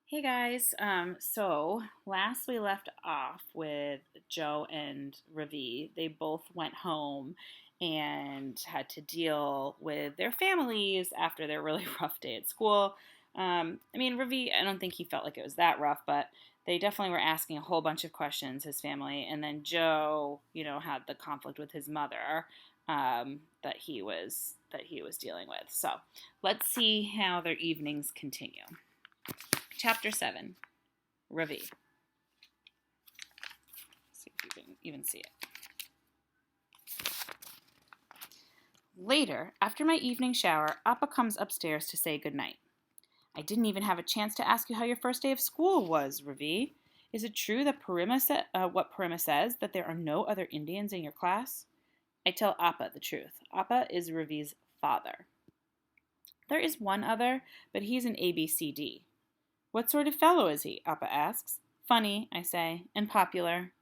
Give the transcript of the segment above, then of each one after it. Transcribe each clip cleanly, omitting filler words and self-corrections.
Hey guys, so last we left off with Joe and Ravi. They both went home and had to deal with their families after their really rough day at school. Ravi, I don't think he felt like it was that rough, but they definitely were asking a whole bunch of questions, his family. And then Joe, had the conflict with his mother that he was dealing with. So let's see how their evenings continue. Chapter 7. Ravi. See if you can even see it. Later, after my evening shower, Appa comes upstairs to say goodnight. I didn't even have a chance to ask you how your first day of school was, Ravi. Is it true that what Parima says, that there are no other Indians in your class? I tell Appa the truth. Appa is Ravi's father. There is one other, but he's an ABCD. What sort of fellow is he? Appa asks. Funny, I say, and popular.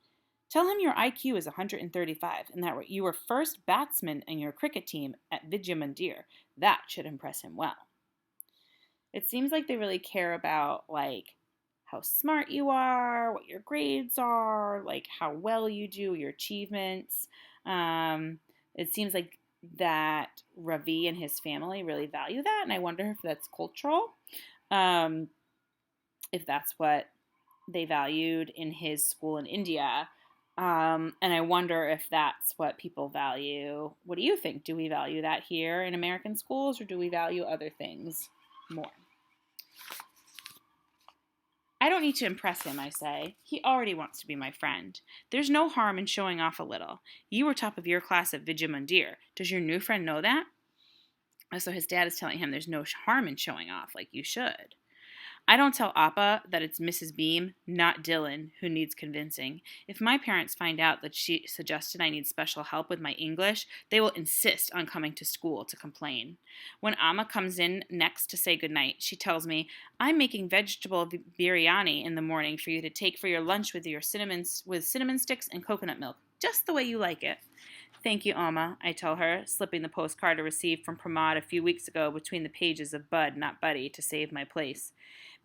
Tell him your IQ is 135 and that you were first batsman in your cricket team at Vidya Mandir. That should impress him well. It seems like they really care about, how smart you are, what your grades are, how well you do, your achievements. It seems like that Ravi and his family really value that, and I wonder if that's cultural. If that's what they valued in his school in India. And I wonder if that's what people value. What do you think? Do we value that here in American schools, or do we value other things more? I don't need to impress him, I say. He already wants to be my friend. There's no harm in showing off a little. You were top of your class at Vidya Mandir. Does your new friend know that? So his dad is telling him there's no harm in showing off, like you should. I don't tell Appa that it's Mrs. Beam, not Dylan, who needs convincing. If my parents find out that she suggested I need special help with my English, they will insist on coming to school to complain. When Amma comes in next to say goodnight, she tells me, I'm making vegetable biryani in the morning for you to take for your lunch with cinnamon sticks and coconut milk, just the way you like it. Thank you, Amma, I tell her, slipping the postcard I received from Pramod a few weeks ago between the pages of Bud, Not Buddy, to save my place.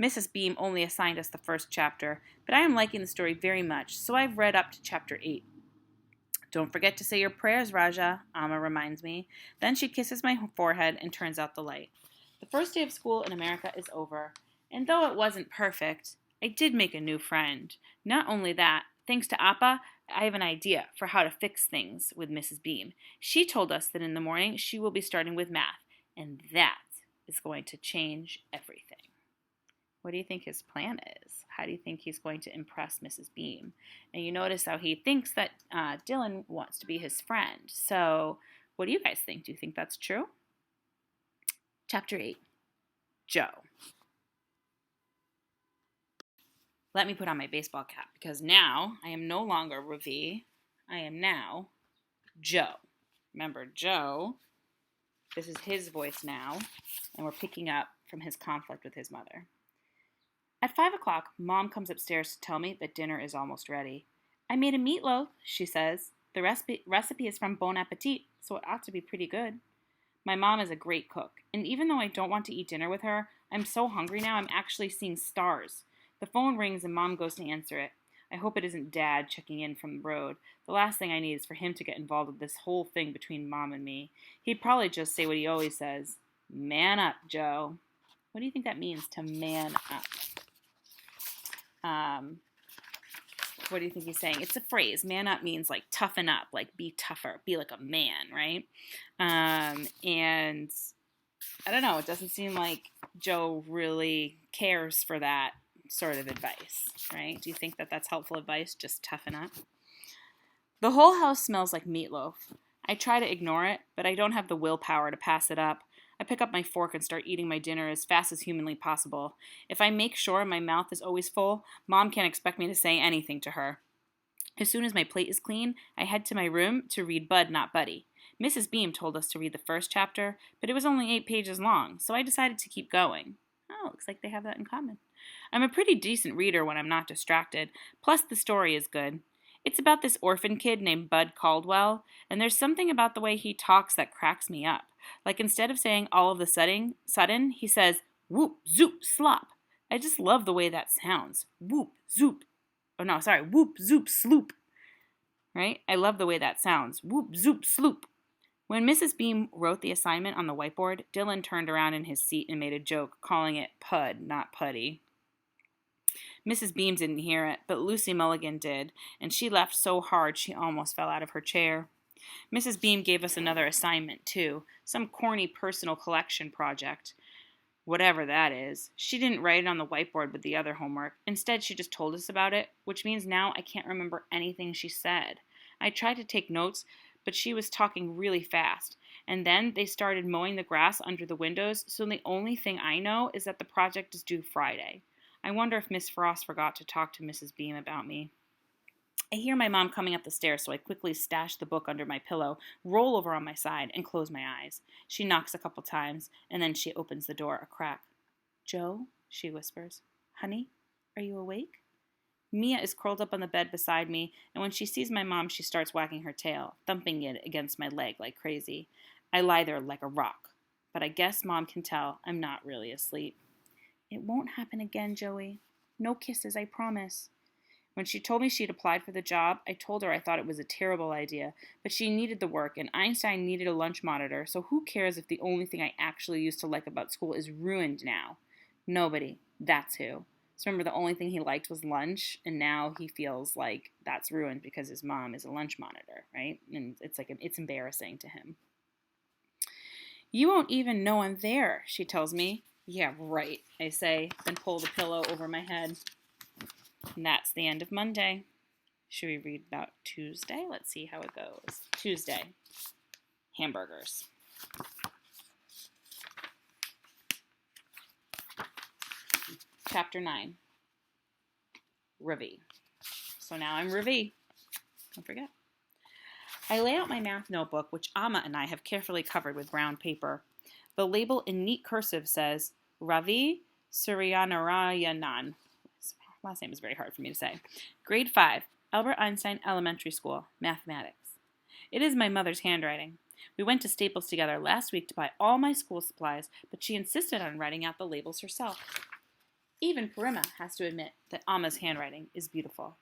Mrs. Beam only assigned us the first chapter, but I am liking the story very much, so I've read up to chapter 8. Don't forget to say your prayers, Raja, Amma reminds me. Then she kisses my forehead and turns out the light. The first day of school in America is over, and though it wasn't perfect, I did make a new friend. Not only that, thanks to Appa, I have an idea for how to fix things with Mrs. Beam. She told us that in the morning she will be starting with math, and that is going to change everything. What do you think his plan is? How do you think he's going to impress Mrs. Beam? And you notice how he thinks that Dylan wants to be his friend. So, what do you guys think? Do you think that's true? Chapter 8. Joe. Let me put on my baseball cap because now I am no longer Ravi. I am now Joe. Remember, Joe, this is his voice now, and we're picking up from his conflict with his mother. At 5 o'clock, Mom comes upstairs to tell me that dinner is almost ready. I made a meatloaf, she says. The recipe is from Bon Appetit, so it ought to be pretty good. My mom is a great cook, and even though I don't want to eat dinner with her, I'm so hungry now I'm actually seeing stars. The phone rings and Mom goes to answer it. I hope it isn't Dad checking in from the road. The last thing I need is for him to get involved with this whole thing between Mom and me. He'd probably just say what he always says. Man up, Joe. What do you think that means, to man up? What do you think he's saying? It's a phrase. Man up means like toughen up, like be tougher, be like a man, right? And I don't know, it doesn't seem like Joe really cares for that sort of advice, right? Do you think that that's helpful advice? Just toughen up. The whole house smells like meatloaf. I try to ignore it, but I don't have the willpower to pass it up. I pick up my fork and start eating my dinner as fast as humanly possible. If I make sure my mouth is always full, Mom can't expect me to say anything to her. As soon as my plate is clean, I head to my room to read Bud, Not Buddy. Mrs. Beam told us to read the first chapter, but it was only 8 pages long, so I decided to keep going. Oh, looks like they have that in common. I'm a pretty decent reader when I'm not distracted, plus the story is good. It's about this orphan kid named Bud Caldwell, and there's something about the way he talks that cracks me up. Like instead of saying all of the sudden, he says, whoop, zoop, slop. I just love the way that sounds. Whoop, zoop. Oh, no, sorry. Whoop, zoop, sloop. Right? I love the way that sounds. Whoop, zoop, sloop. When Mrs. Beam wrote the assignment on the whiteboard, Dylan turned around in his seat and made a joke, calling it Pud, not Putty. Mrs. Beam didn't hear it, but Lucy Mulligan did, and she laughed so hard she almost fell out of her chair. Mrs. Beam gave us another assignment, too, some corny personal collection project. Whatever that is. She didn't write it on the whiteboard with the other homework. Instead, she just told us about it, which means now I can't remember anything she said. I tried to take notes, but she was talking really fast. And then they started mowing the grass under the windows, so the only thing I know is that the project is due Friday. I wonder if Miss Frost forgot to talk to Mrs. Beam about me. I hear my mom coming up the stairs, so I quickly stash the book under my pillow, roll over on my side, and close my eyes. She knocks a couple times, and then she opens the door a crack. "Joe," she whispers. "Honey, are you awake?" Mia is curled up on the bed beside me, and when she sees my mom, she starts wagging her tail, thumping it against my leg like crazy. I lie there like a rock, but I guess Mom can tell I'm not really asleep. "It won't happen again, Joey. No kisses, I promise." When she told me she'd applied for the job, I told her I thought it was a terrible idea, but she needed the work, and Einstein needed a lunch monitor, so who cares if the only thing I actually used to like about school is ruined now? Nobody. That's who. So remember, the only thing he liked was lunch, and now he feels like that's ruined because his mom is a lunch monitor, right? And it's embarrassing to him. "You won't even know I'm there," she tells me. "Yeah, right," I say, then pull the pillow over my head. And that's the end of Monday. Should we read about Tuesday? Let's see how it goes. Tuesday. Hamburgers. Chapter 9. Ravi. So now I'm Ravi. Don't forget. I lay out my math notebook, which Amma and I have carefully covered with brown paper. The label in neat cursive says Ravi Suryanarayanan. His last name is very hard for me to say. Grade 5, Albert Einstein Elementary School, Mathematics. It is my mother's handwriting. We went to Staples together last week to buy all my school supplies, but she insisted on writing out the labels herself. Even Parima has to admit that Amma's handwriting is beautiful.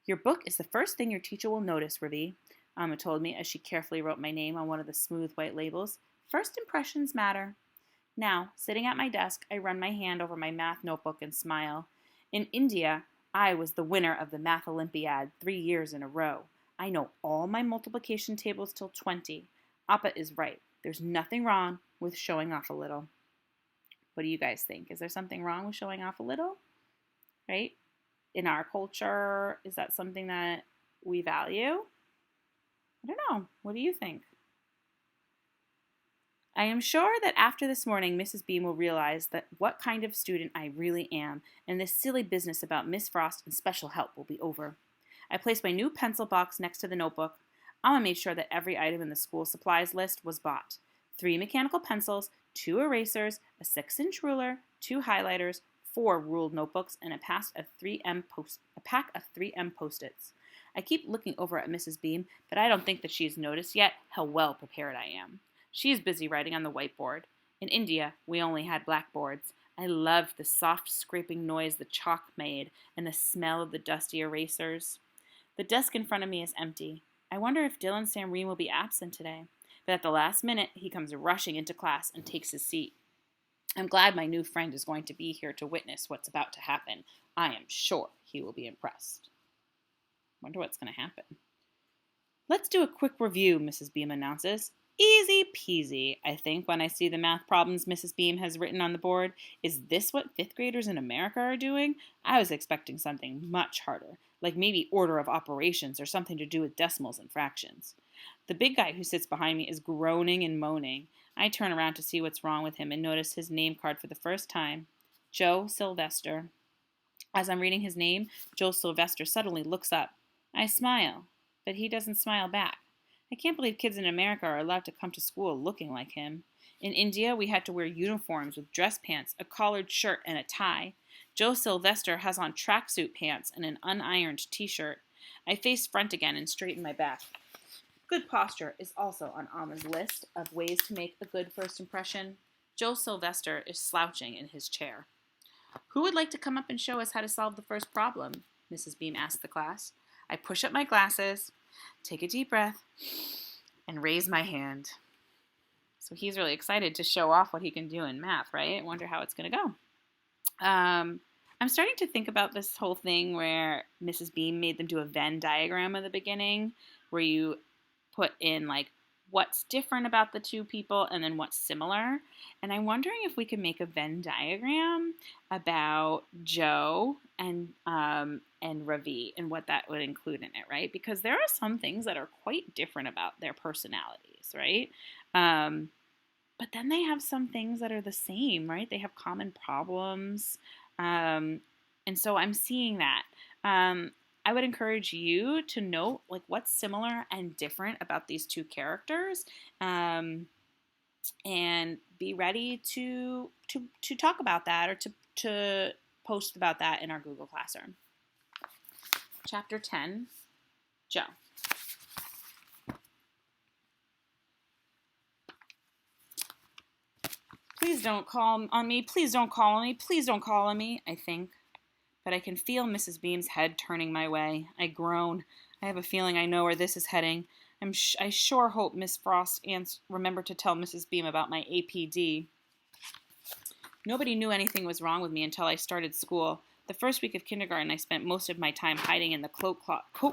"Your book is the first thing your teacher will notice, Ravi," Amma told me as she carefully wrote my name on one of the smooth white labels. "First impressions matter." Now, sitting at my desk, I run my hand over my math notebook and smile. In India, I was the winner of the Math Olympiad 3 years in a row. I know all my multiplication tables till 20. Appa is right. There's nothing wrong with showing off a little. What do you guys think? Is there something wrong with showing off a little? Right? In our culture, is that something that we value? I don't know. What do you think? I am sure that after this morning, Mrs. Beam will realize that what kind of student I really am, and this silly business about Miss Frost and special help will be over. I placed my new pencil box next to the notebook. Amma made sure that every item in the school supplies list was bought. 3 mechanical pencils, 2 erasers, a 6-inch ruler, 2 highlighters, 4 ruled notebooks, and a pack of 3M Post-its. I keep looking over at Mrs. Beam, but I don't think that she's noticed yet how well prepared I am. She is busy writing on the whiteboard. In India, we only had blackboards. I loved the soft scraping noise the chalk made and the smell of the dusty erasers. The desk in front of me is empty. I wonder if Dylan Samreen will be absent today. But at the last minute, he comes rushing into class and takes his seat. I'm glad my new friend is going to be here to witness what's about to happen. I am sure he will be impressed. Wonder what's going to happen. "Let's do a quick review," Mrs. Beam announces. Easy peasy, I think, when I see the math problems Mrs. Beam has written on the board. Is this what 5th graders in America are doing? I was expecting something much harder, like maybe order of operations or something to do with decimals and fractions. The big guy who sits behind me is groaning and moaning. I turn around to see what's wrong with him and notice his name card for the first time. Joe Sylvester. As I'm reading his name, Joe Sylvester suddenly looks up. I smile, but he doesn't smile back. I can't believe kids in America are allowed to come to school looking like him. In India, we had to wear uniforms with dress pants, a collared shirt, and a tie. Joe Sylvester has on tracksuit pants and an unironed t-shirt. I face front again and straighten my back. Good posture is also on Amma's list of ways to make a good first impression. Joe Sylvester is slouching in his chair. Who would like to come up and show us how to solve the first problem? Mrs. Beam asked the class. I push up my glasses, take a deep breath, and raise my hand. So he's really excited to show off what he can do in math, right? I wonder how it's going to go. I'm starting to think about this whole thing where Mrs. Beam made them do a Venn diagram at the beginning, where you put in like what's different about the two people and then what's similar. And I'm wondering if we could make a Venn diagram about Joe and Ravi and what that would include in it, right? Because there are some things that are quite different about their personalities, right? But then they have some things that are the same, right? They have common problems. And so I'm seeing that. I would encourage you to note like what's similar and different about these two characters, and be ready to talk about that or to post about that in our Google Classroom. Chapter 10, Joe. Please don't call on me. Please don't call on me. Please don't call on me, I think. But I can feel Mrs. Beam's head turning my way. I groan. I have a feeling I know where this is heading. I sure hope Miss Frost remembered to tell Mrs. Beam about my APD. Nobody knew anything was wrong with me until I started school. The first week of kindergarten, I spent most of my time hiding in the coat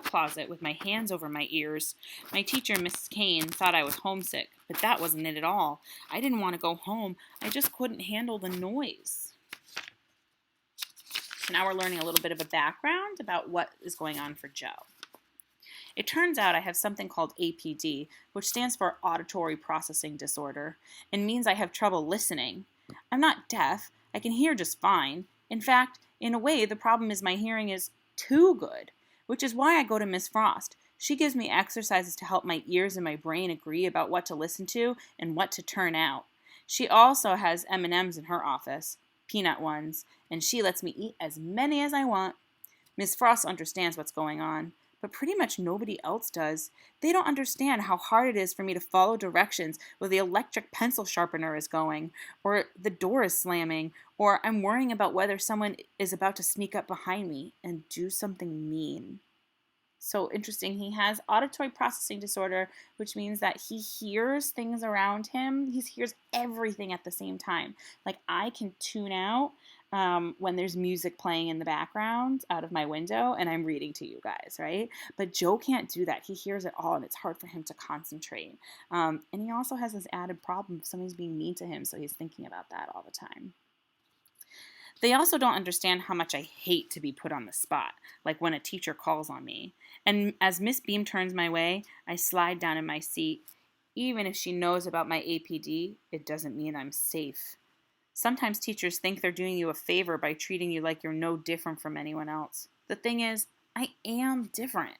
closet with my hands over my ears. My teacher, Mrs. Kane, thought I was homesick, but that wasn't it at all. I didn't want to go home. I just couldn't handle the noise. Now we're learning a little bit of a background about what is going on for Joe. It turns out I have something called APD, which stands for Auditory Processing Disorder, and means I have trouble listening. I'm not deaf. I can hear just fine. In fact, in a way, the problem is my hearing is too good, which is why I go to Miss Frost. She gives me exercises to help my ears and my brain agree about what to listen to and what to turn out. She also has M&Ms in her office, peanut ones, and she lets me eat as many as I want. Miss Frost understands what's going on, but pretty much nobody else does. They don't understand how hard it is for me to follow directions where the electric pencil sharpener is going, or the door is slamming, or I'm worrying about whether someone is about to sneak up behind me and do something mean. So interesting, he has auditory processing disorder, which means that he hears things around him. He hears everything at the same time. Like I can tune out when there's music playing in the background out of my window and I'm reading to you guys, right? But Joe can't do that. He hears it all and it's hard for him to concentrate. And he also has this added problem if somebody's being mean to him, so he's thinking about that all the time. They also don't understand how much I hate to be put on the spot, like when a teacher calls on me. And as Miss Beam turns my way, I slide down in my seat. Even if she knows about my APD, it doesn't mean I'm safe. Sometimes teachers think they're doing you a favor by treating you like you're no different from anyone else. The thing is, I am different.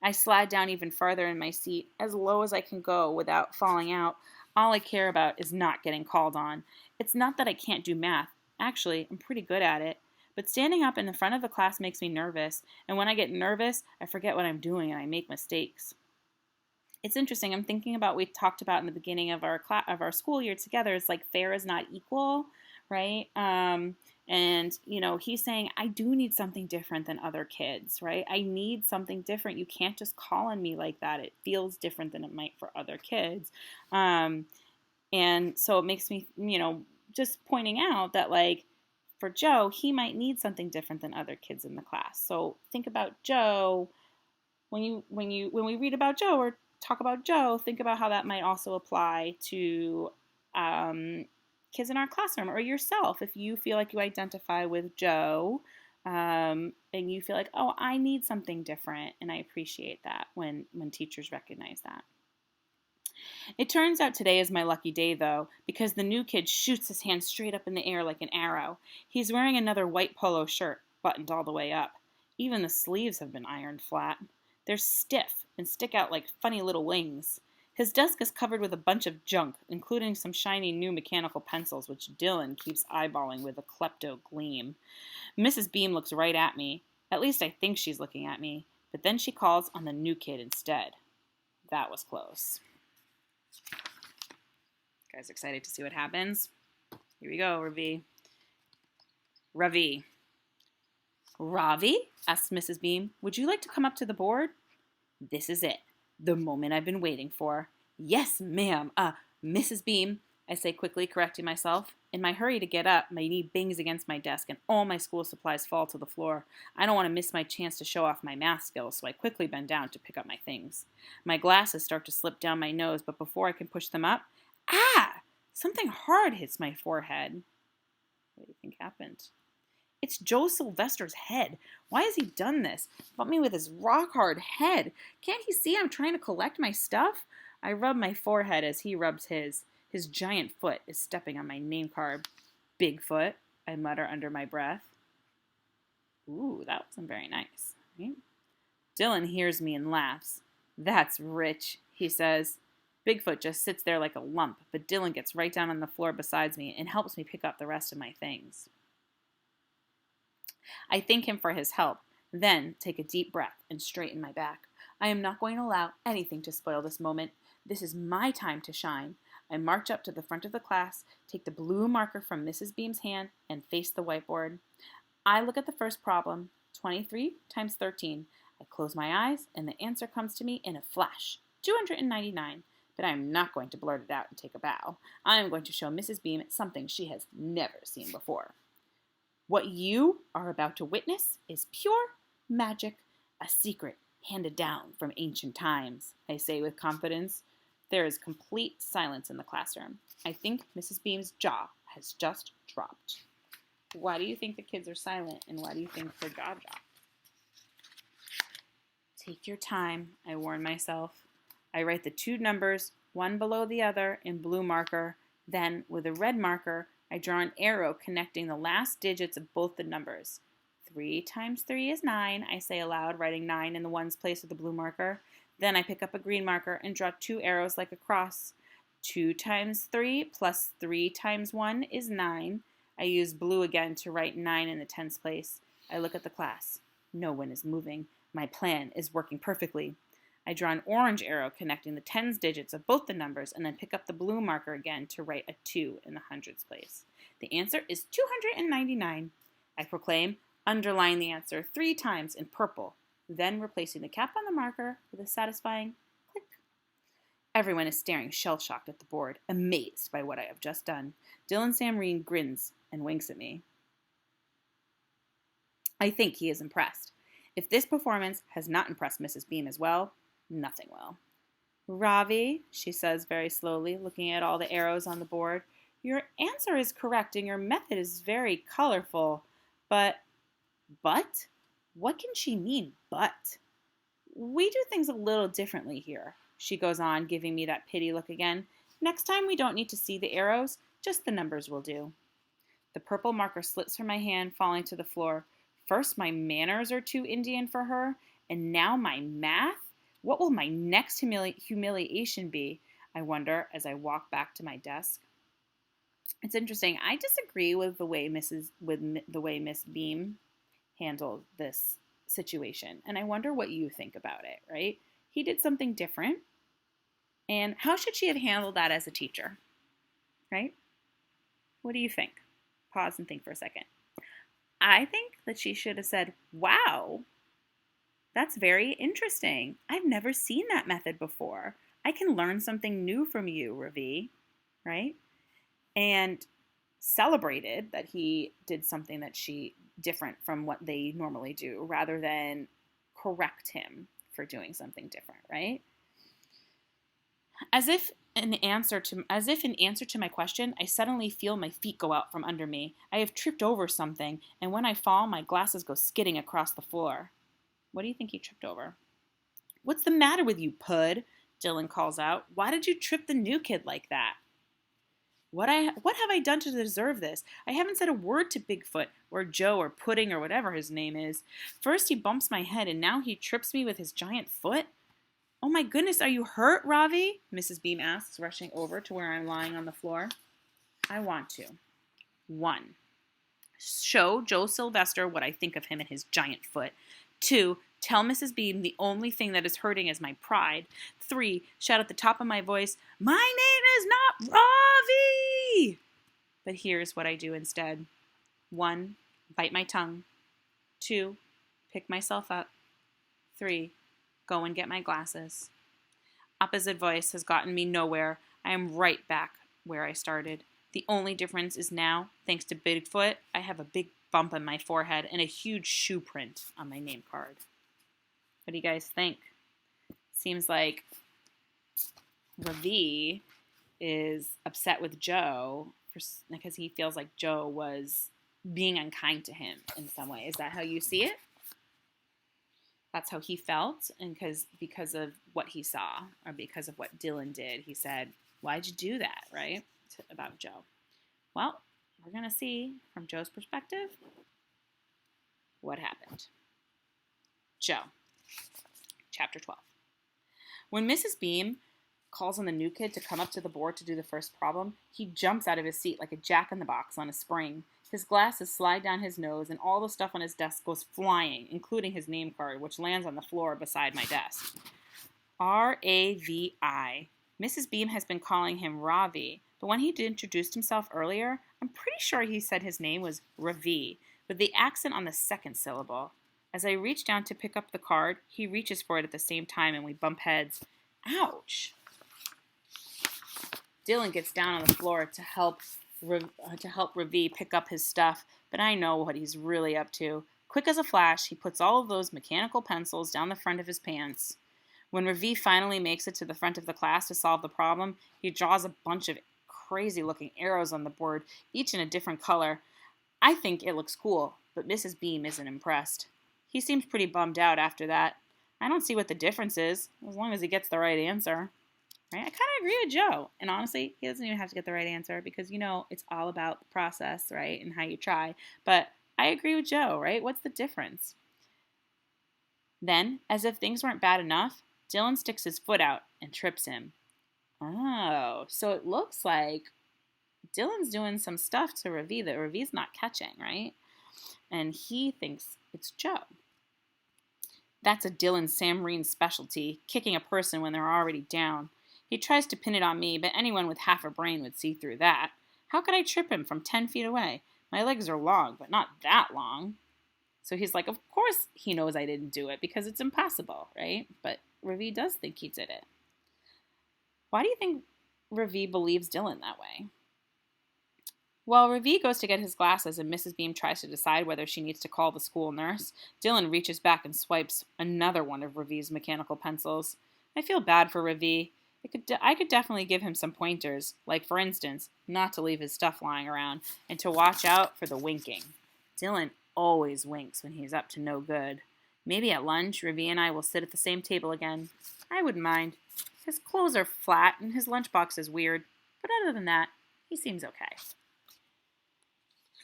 I slide down even farther in my seat, as low as I can go without falling out. All I care about is not getting called on. It's not that I can't do math. Actually, I'm pretty good at it. But standing up in the front of the class makes me nervous, and when I get nervous, I forget what I'm doing and I make mistakes. It's interesting. I'm thinking about we talked about in the beginning of our school year together. It's like fair is not equal, right? And you know, he's saying I do need something different than other kids, right? I need something different. You can't just call on me like that. It feels different than it might for other kids, and so it makes me, you know, just pointing out that like for Joe, he might need something different than other kids in the class. So think about Joe when we read about Joe or talk about Joe. Think about how that might also apply to kids in our classroom or yourself. If you feel like you identify with Joe, and you feel like, oh, I need something different, and I appreciate that when teachers recognize that. It turns out today is my lucky day, though, because the new kid shoots his hand straight up in the air like an arrow. He's wearing another white polo shirt, buttoned all the way up. Even the sleeves have been ironed flat. They're stiff and stick out like funny little wings. His desk is covered with a bunch of junk, including some shiny new mechanical pencils, which Dylan keeps eyeballing with a klepto gleam. Mrs. Beam looks right at me. At least I think she's looking at me. But then she calls on the new kid instead. That was close. Guys, excited to see what happens? Here we go, Ravi. Ravi. Ravi? Asked Mrs. Beam. Would you like to come up to the board? This is it. The moment I've been waiting for. Yes, ma'am. Mrs. Beam, I say quickly, correcting myself. In my hurry to get up, my knee bangs against my desk and all my school supplies fall to the floor. I don't want to miss my chance to show off my math skills, so I quickly bend down to pick up my things. My glasses start to slip down my nose, but before I can push them up, something hard hits my forehead. What do you think happened? It's Joe Sylvester's head. Why has he done this? Bump me with his rock-hard head. Can't he see I'm trying to collect my stuff? I rub my forehead as he rubs his. His giant foot is stepping on my name card. Bigfoot, I mutter under my breath. Ooh, that wasn't very nice. Right? Dylan hears me and laughs. That's rich, he says. Bigfoot just sits there like a lump, but Dylan gets right down on the floor beside me and helps me pick up the rest of my things. I thank him for his help, then take a deep breath and straighten my back. I am not going to allow anything to spoil this moment. This is my time to shine. I march up to the front of the class, take the blue marker from Mrs. Beam's hand, and face the whiteboard. I look at the first problem, 23 times 13. I close my eyes, and the answer comes to me in a flash, 299. But I am not going to blurt it out and take a bow. I am going to show Mrs. Beam something she has never seen before. What you are about to witness is pure magic, a secret handed down from ancient times, I say with confidence. There is complete silence in the classroom. I think Mrs. Beam's jaw has just dropped. Why do you think the kids are silent, and why do you think her jaw dropped? Take your time, I warn myself. I write the two numbers, one below the other, in blue marker. Then, with a red marker, I draw an arrow connecting the last digits of both the numbers. 3 times 3 is 9, I say aloud, writing 9 in the ones place with the blue marker. Then I pick up a green marker and draw two arrows like a cross. 2 times 3 plus 3 times 1 is 9. I use blue again to write 9 in the tens place. I look at the class. No one is moving. My plan is working perfectly. I draw an orange arrow connecting the tens digits of both the numbers and then pick up the blue marker again to write a 2 in the hundreds place. The answer is 299. I proclaim, underline the answer 3 times in purple, then replacing the cap on the marker with a satisfying click. Everyone is staring shell-shocked at the board, amazed by what I have just done. Dylan Samreen grins and winks at me. I think he is impressed. If this performance has not impressed Mrs. Beam as well, nothing will. Ravi, she says very slowly, looking at all the arrows on the board, your answer is correct and your method is very colorful, but? What can she mean, but? We do things a little differently here, she goes on, giving me that pity look again. Next time we don't need to see the arrows, just the numbers will do. The purple marker slips from my hand, falling to the floor. First, my manners are too Indian for her, and now my math? What will my next humiliation be? I wonder as I walk back to my desk. It's interesting. I disagree with the way Miss Beam handled this situation, and I wonder what you think about it. Right? He did something different, and how should she have handled that as a teacher? Right? What do you think? Pause and think for a second. I think that she should have said, "Wow, that's very interesting. I've never seen that method before. I can learn something new from you, Ravi," right? And celebrated that he did something that she different from what they normally do, rather than correct him for doing something different, right? As if in answer to my question, I suddenly feel my feet go out from under me. I have tripped over something, and when I fall, my glasses go skidding across the floor. What do you think he tripped over? What's the matter with you, Pud? Dylan calls out. Why did you trip the new kid like that? What have I done to deserve this? I haven't said a word to Bigfoot or Joe or Pudding or whatever his name is. First he bumps my head and now he trips me with his giant foot. Oh my goodness, are you hurt, Ravi? Mrs. Beam asks, rushing over to where I'm lying on the floor. I want to. 1. Show Joe Sylvester what I think of him and his giant foot. 2. Tell Mrs. Beam the only thing that is hurting is my pride. 3. Shout at the top of my voice, my name is not Ravi! But here's what I do instead. 1. bite my tongue. 2, pick myself up. 3, go and get my glasses. Opposite voice has gotten me nowhere. I am right back where I started. The only difference is now, thanks to Bigfoot, I have a big bump on my forehead and a huge shoe print on my name card. What do you guys think? Seems like Ravi is upset with Joe because he feels like Joe was being unkind to him in some way. Is that how you see it? That's how he felt, and because of what he saw, or because of what Dylan did, he said, why'd you do that, right, about Joe? Well, we're going to see, from Joe's perspective, what happened. Joe, chapter 12. When Mrs. Beam calls on the new kid to come up to the board to do the first problem, he jumps out of his seat like a jack-in-the-box on a spring. His glasses slide down his nose, and all the stuff on his desk goes flying, including his name card, which lands on the floor beside my desk. R-A-V-I. Mrs. Beam has been calling him Ravi, but when he introduced himself earlier, I'm pretty sure he said his name was Ravi, with the accent on the second syllable. As I reach down to pick up the card, he reaches for it at the same time, and we bump heads. Ouch! Dylan gets down on the floor to help Ravi pick up his stuff, but I know what he's really up to. Quick as a flash, he puts all of those mechanical pencils down the front of his pants. When Ravi finally makes it to the front of the class to solve the problem, he draws a bunch of crazy-looking arrows on the board, each in a different color. I think it looks cool, but Mrs. Beam isn't impressed. He seems pretty bummed out after that. I don't see what the difference is, as long as he gets the right answer. Right? I kind of agree with Joe. And honestly, he doesn't even have to get the right answer because, it's all about the process, right, and how you try. But I agree with Joe, right? What's the difference? Then, as if things weren't bad enough, Dylan sticks his foot out and trips him. Oh, so it looks like Dylan's doing some stuff to Ravi that Ravi's not catching, right? And he thinks it's Joe. That's a Dylan Samreen specialty, kicking a person when they're already down. He tries to pin it on me, but anyone with half a brain would see through that. How could I trip him from 10 feet away? My legs are long, but not that long. So he's like, of course he knows I didn't do it because it's impossible, right? But Ravi does think he did it. Why do you think Ravi believes Dylan that way? While Ravi goes to get his glasses and Mrs. Beam tries to decide whether she needs to call the school nurse, Dylan reaches back and swipes another one of Ravi's mechanical pencils. I feel bad for Ravi. I could definitely give him some pointers, like, for instance, not to leave his stuff lying around and to watch out for the winking. Dylan always winks when he's up to no good. Maybe at lunch, Ravi and I will sit at the same table again. I wouldn't mind. His clothes are flat and his lunchbox is weird, but other than that, he seems okay.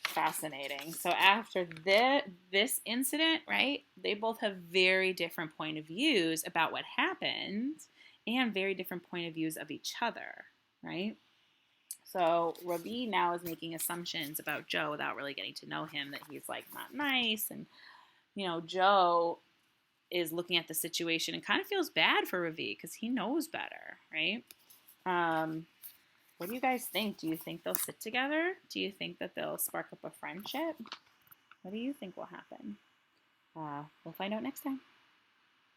Fascinating. So after this incident, right, they both have very different point of views about what happened and very different point of views of each other, right? So Ravi now is making assumptions about Joe without really getting to know him, that he's like not nice, and Joe is looking at the situation and kind of feels bad for Ravi because he knows better, right? What do you guys think? Do you think they'll sit together? Do you think that they'll spark up a friendship? What do you think will happen? We'll find out next time.